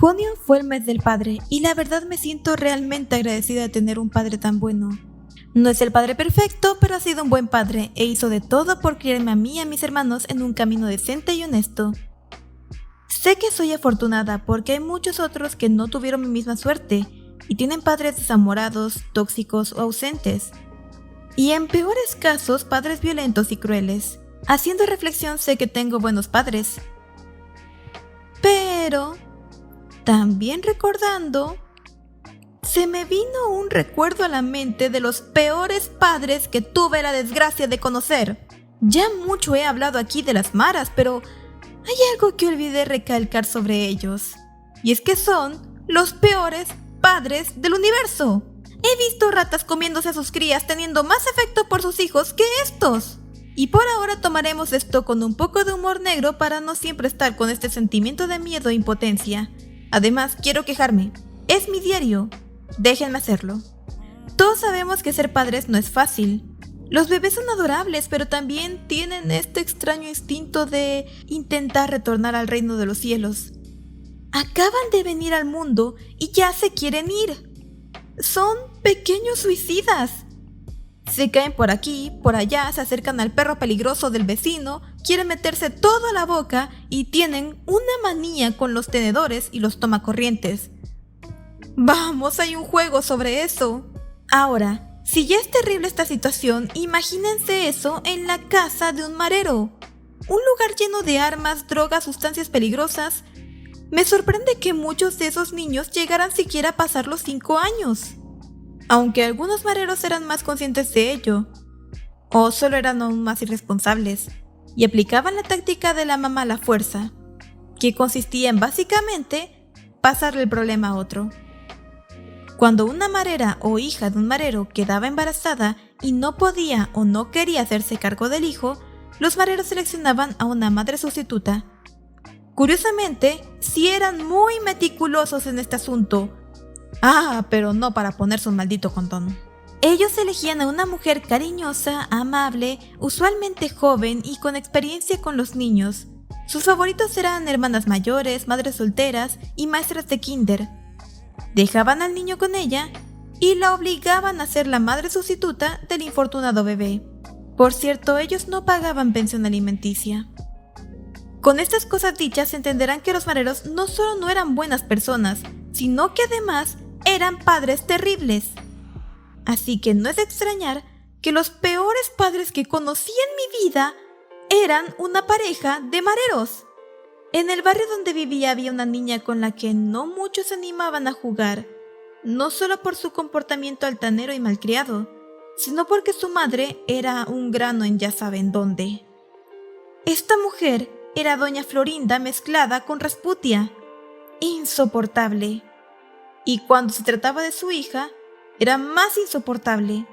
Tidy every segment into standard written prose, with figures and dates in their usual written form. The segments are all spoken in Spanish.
Junio fue el mes del padre y la verdad me siento realmente agradecida de tener un padre tan bueno. No es el padre perfecto, pero ha sido un buen padre e hizo de todo por criarme a mí y a mis hermanos en un camino decente y honesto. Sé que soy afortunada porque hay muchos otros que no tuvieron mi misma suerte y tienen padres desamorados, tóxicos o ausentes. Y en peores casos, padres violentos y crueles. Haciendo reflexión sé que tengo buenos padres. Pero también recordando, se me vino un recuerdo a la mente de los peores padres que tuve la desgracia de conocer. Ya mucho he hablado aquí de las maras, pero hay algo que olvidé recalcar sobre ellos. Y es que son los peores padres del universo. He visto ratas comiéndose a sus crías teniendo más afecto por sus hijos que estos. Y por ahora tomaremos esto con un poco de humor negro para no siempre estar con este sentimiento de miedo e impotencia. Además, quiero quejarme. Es mi diario. Déjenme hacerlo. Todos sabemos que ser padres no es fácil. Los bebés son adorables, pero también tienen este extraño instinto de intentar retornar al reino de los cielos. Acaban de venir al mundo y ya se quieren ir. Son pequeños suicidas. Se caen por aquí, por allá, se acercan al perro peligroso del vecino, quieren meterse todo a la boca y tienen una manía con los tenedores y los tomacorrientes. Vamos, hay un juego sobre eso. Ahora, si ya es terrible esta situación, imagínense eso en la casa de un marero. Un lugar lleno de armas, drogas, sustancias peligrosas. Me sorprende que muchos de esos niños llegaran siquiera a pasar los 5 años. Aunque algunos mareros eran más conscientes de ello, o solo eran aún más irresponsables, y aplicaban la táctica de la mamá a la fuerza, que consistía en básicamente pasarle el problema a otro. Cuando una marera o hija de un marero quedaba embarazada y no podía o no quería hacerse cargo del hijo, los mareros seleccionaban a una madre sustituta. Curiosamente, sí eran muy meticulosos en este asunto. Pero no para ponerse un maldito condón. Ellos elegían a una mujer cariñosa, amable, usualmente joven y con experiencia con los niños. Sus favoritos eran hermanas mayores, madres solteras y maestras de kinder. Dejaban al niño con ella y la obligaban a ser la madre sustituta del infortunado bebé. Por cierto, ellos no pagaban pensión alimenticia. Con estas cosas dichas entenderán que los mareros no solo no eran buenas personas, sino que además eran padres terribles. Así que no es de extrañar que los peores padres que conocí en mi vida eran una pareja de mareros. En el barrio donde vivía había una niña con la que no muchos se animaban a jugar, no solo por su comportamiento altanero y malcriado, sino porque su madre era un grano en ya saben dónde. Esta mujer era doña Florinda mezclada con Rasputia. Insoportable. Y cuando se trataba de su hija, era más insoportable.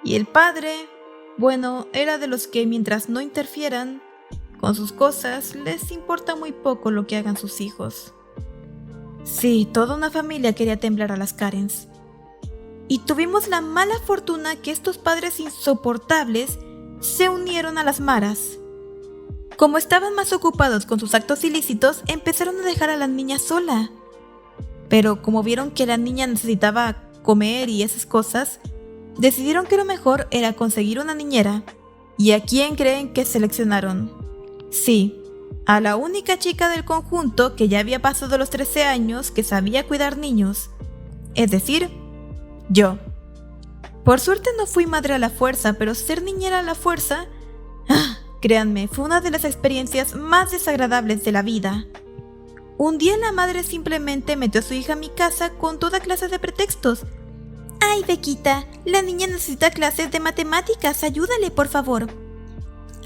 Y el padre, bueno, era de los que mientras no interfieran con sus cosas, les importa muy poco lo que hagan sus hijos. Sí, toda una familia quería temblar a las Karens. Y tuvimos la mala fortuna que estos padres insoportables se unieron a las maras. Como estaban más ocupados con sus actos ilícitos, empezaron a dejar a la niña sola. Pero como vieron que la niña necesitaba comer y esas cosas, decidieron que lo mejor era conseguir una niñera. ¿Y a quién creen que seleccionaron? Sí, a la única chica del conjunto que ya había pasado los 13 años que sabía cuidar niños. Es decir, yo. Por suerte no fui madre a la fuerza, pero ser niñera a la fuerza, créanme, fue una de las experiencias más desagradables de la vida. Un día la madre simplemente metió a su hija a mi casa con toda clase de pretextos. ¡Ay, Bequita! La niña necesita clases de matemáticas, ayúdale, por favor.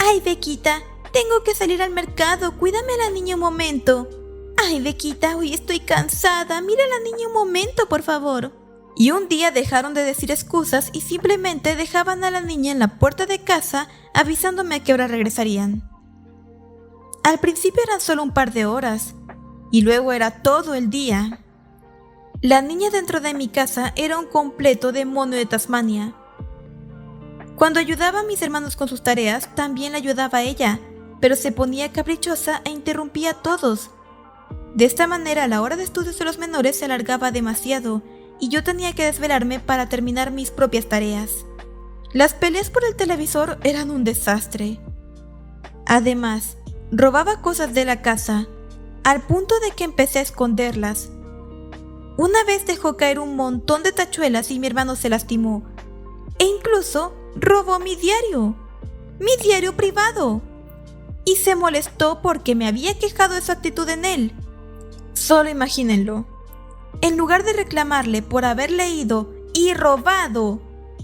¡Ay, Bequita! Tengo que salir al mercado, cuídame a la niña un momento. ¡Ay, Bequita! Hoy estoy cansada, mira a la niña un momento, por favor. Y un día dejaron de decir excusas y simplemente dejaban a la niña en la puerta de casa avisándome a qué hora regresarían. Al principio eran solo un par de horas, y luego era todo el día. La niña dentro de mi casa era un completo demonio de Tasmania. Cuando ayudaba a mis hermanos con sus tareas, también la ayudaba a ella, pero se ponía caprichosa e interrumpía a todos. De esta manera, la hora de estudios de los menores se alargaba demasiado y yo tenía que desvelarme para terminar mis propias tareas. Las peleas por el televisor eran un desastre. Además, robaba cosas de la casa, al punto de que empecé a esconderlas. Una vez dejó caer un montón de tachuelas y mi hermano se lastimó. E incluso robó mi diario privado. Y se molestó porque me había quejado de su actitud en él. Solo imagínenlo. En lugar de reclamarle por haber leído y robado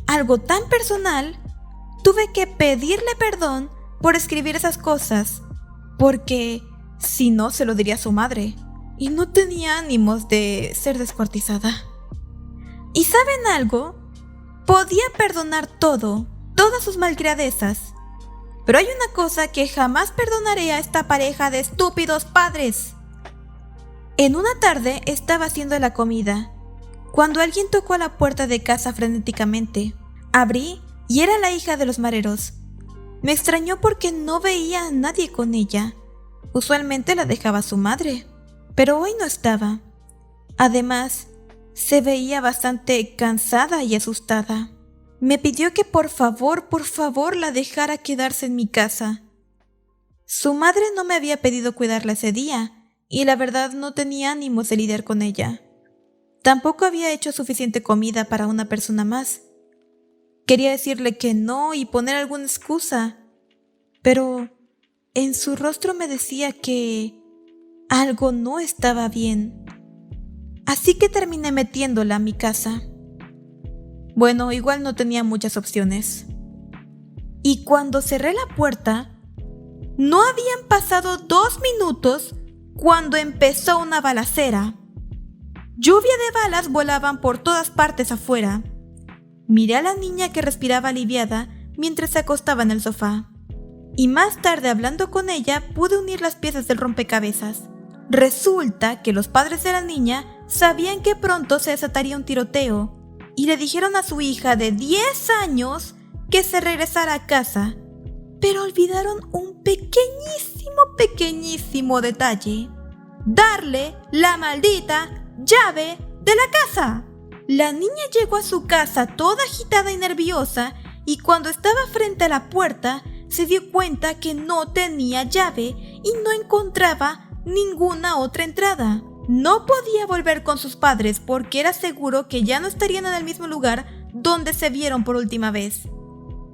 algo tan personal, tuve que pedirle perdón por escribir esas cosas, porque si no se lo diría a su madre, y no tenía ánimos de ser descuartizada. ¿Y saben algo? Podía perdonar todas sus malcriadezas, pero hay una cosa que jamás perdonaré a esta pareja de estúpidos padres. En una tarde estaba haciendo la comida, cuando alguien tocó a la puerta de casa frenéticamente. Abrí y era la hija de los mareros. Me extrañó porque no veía a nadie con ella. Usualmente la dejaba su madre, pero hoy no estaba. Además, se veía bastante cansada y asustada. Me pidió que por favor la dejara quedarse en mi casa. Su madre no me había pedido cuidarla ese día, y la verdad no tenía ánimos de lidiar con ella. Tampoco había hecho suficiente comida para una persona más. Quería decirle que no y poner alguna excusa, pero en su rostro me decía que algo no estaba bien. Así que terminé metiéndola a mi casa. Bueno, igual no tenía muchas opciones. Y cuando cerré la puerta, no habían pasado 2 minutos cuando empezó una balacera. Lluvia de balas volaban por todas partes afuera. Miré a la niña que respiraba aliviada mientras se acostaba en el sofá. Y más tarde, hablando con ella, pude unir las piezas del rompecabezas. Resulta que los padres de la niña sabían que pronto se desataría un tiroteo y le dijeron a su hija de 10 años que se regresara a casa, pero olvidaron un pequeñísimo detalle: darle la maldita llave de la casa. La niña llegó a su casa toda agitada y nerviosa, y cuando estaba frente a la puerta se dio cuenta que no tenía llave y no encontraba ninguna otra entrada. No podía volver con sus padres porque era seguro que ya no estarían en el mismo lugar donde se vieron por última vez.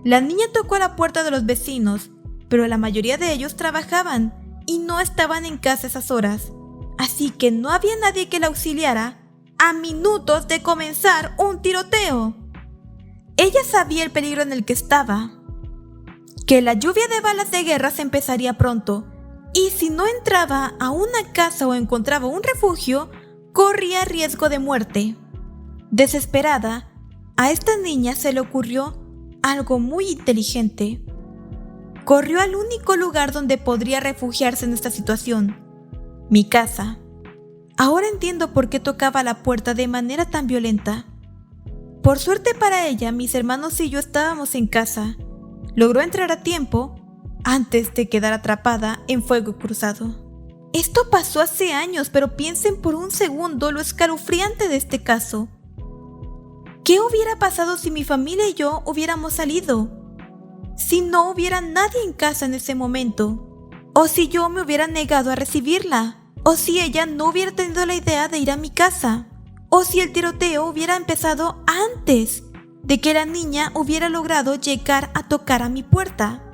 La niña tocó a la puerta de los vecinos, pero la mayoría de ellos trabajaban y no estaban en casa esas horas, así que no había nadie que la auxiliara a minutos de comenzar un tiroteo. Ella sabía el peligro en el que estaba, que la lluvia de balas de guerra se empezaría pronto, y si no entraba a una casa o encontraba un refugio, corría riesgo de muerte. Desesperada, a esta niña se le ocurrió algo muy inteligente. Corrió al único lugar donde podría refugiarse en esta situación: mi casa. Ahora entiendo por qué tocaba la puerta de manera tan violenta. Por suerte para ella, mis hermanos y yo estábamos en casa. Logró entrar a tiempo antes de quedar atrapada en fuego cruzado. Esto pasó hace años, pero piensen por un segundo lo escalofriante de este caso. ¿Qué hubiera pasado si mi familia y yo hubiéramos salido? Si no hubiera nadie en casa en ese momento, o si yo me hubiera negado a recibirla, o si ella no hubiera tenido la idea de ir a mi casa, o si el tiroteo hubiera empezado antes de que la niña hubiera logrado llegar a tocar a mi puerta.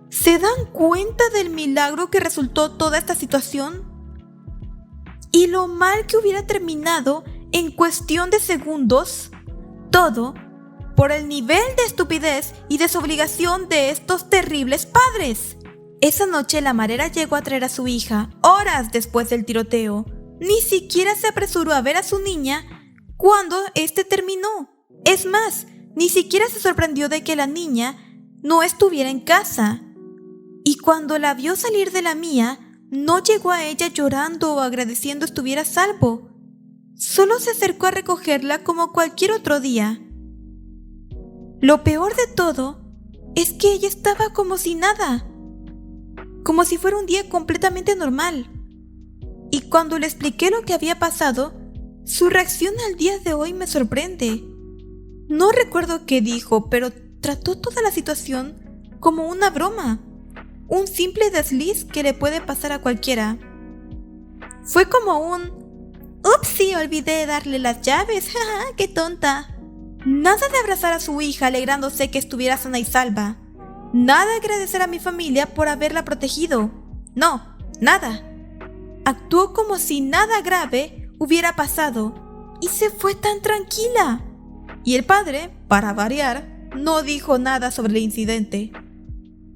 ¿Se dan cuenta del milagro que resultó toda esta situación? Y lo mal que hubiera terminado en cuestión de segundos, todo por el nivel de estupidez y desobligación de estos terribles padres. Esa noche la marera llegó a traer a su hija horas después del tiroteo. Ni siquiera se apresuró a ver a su niña cuando este terminó. Es más, ni siquiera se sorprendió de que la niña no estuviera en casa. Y cuando la vio salir de la mía, no llegó a ella llorando o agradeciendo estuviera a salvo. Solo se acercó a recogerla como cualquier otro día. Lo peor de todo es que ella estaba como si nada, como si fuera un día completamente normal. Y cuando le expliqué lo que había pasado, su reacción al día de hoy me sorprende. No recuerdo qué dijo, pero trató toda la situación como una broma, un simple desliz que le puede pasar a cualquiera. Fue como "Ups, sí, olvidé darle las llaves, jaja, qué tonta". Nada de abrazar a su hija alegrándose que estuviera sana y salva. Nada de agradecer a mi familia por haberla protegido. No, nada. Actuó como si nada grave hubiera pasado y se fue tan tranquila. Y el padre, para variar, no dijo nada sobre el incidente.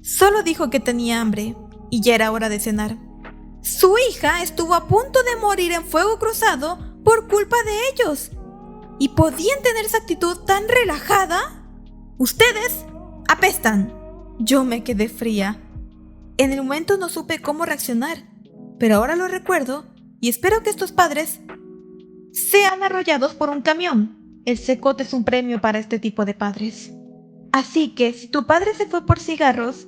Solo dijo que tenía hambre y ya era hora de cenar. Su hija estuvo a punto de morir en fuego cruzado por culpa de ellos. ¿Y podían tener esa actitud tan relajada? Ustedes apestan. Yo me quedé fría. En el momento no supe cómo reaccionar, pero ahora lo recuerdo y espero que estos padres sean arrollados por un camión. El Cecote es un premio para este tipo de padres. Así que si tu padre se fue por cigarros,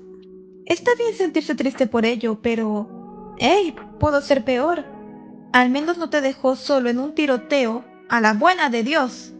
está bien sentirse triste por ello, pero ¡hey! Pudo ser peor. Al menos no te dejó solo en un tiroteo a la buena de Dios.